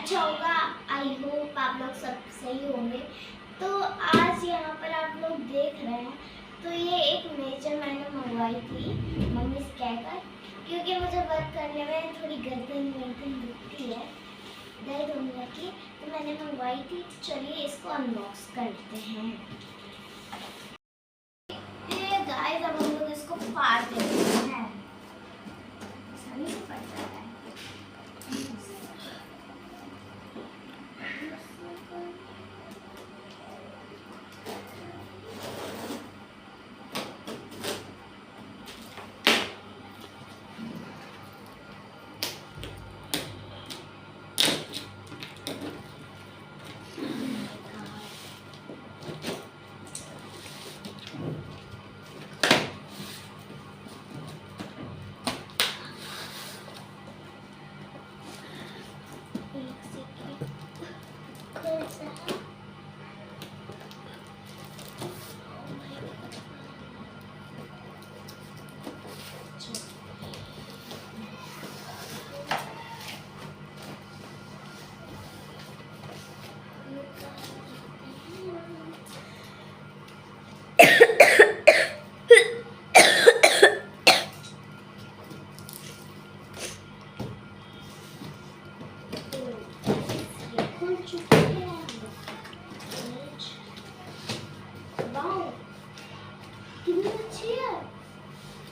अच्छा होगा। I hope आप लोग सब सही होंगे। तो आज यहाँ पर आप लोग देख रहे हैं, तो ये एक मेजर मैंने मंगवाई थी मम्मी से कहकर, क्योंकि मुझे वर्क करने में थोड़ी गर्दन दुखती है, दर्द होने लगी, तो मैंने मंगवाई थी। तो चलिए इसको अनबॉक्स करते हैं। ये गाइस अब हम लोग इसको फाड़ देते हैं। सही से पड़ता है।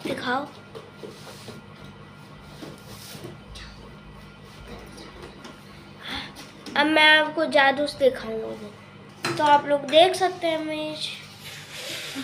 दिखाओ। अब मैं आपको जादू से दिखाऊंगा, तो आप लोग देख सकते हैं इमेज।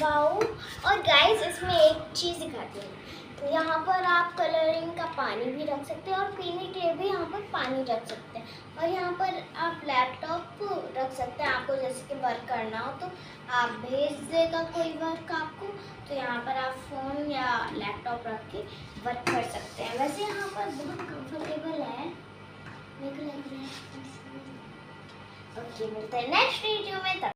वाओ। और गाइस इसमें एक चीज़ दिखाती हूँ, यहाँ पर आप कलरिंग का पानी भी रख सकते हैं और पीने के लिए भी यहाँ पर पानी रख सकते हैं। और यहाँ पर आप लैपटॉप रख सकते हैं, आपको जैसे कि वर्क करना हो तो आप भेज देगा कोई वर्क आपको, तो यहाँ पर आप फ़ोन या लैपटॉप रख के वर्क कर सकते हैं। वैसे यहाँ पर बहुत कंफर्टेबल है, मेरे को लग रहा है। ओके, मिलते हैं नेक्स्ट वीडियो में।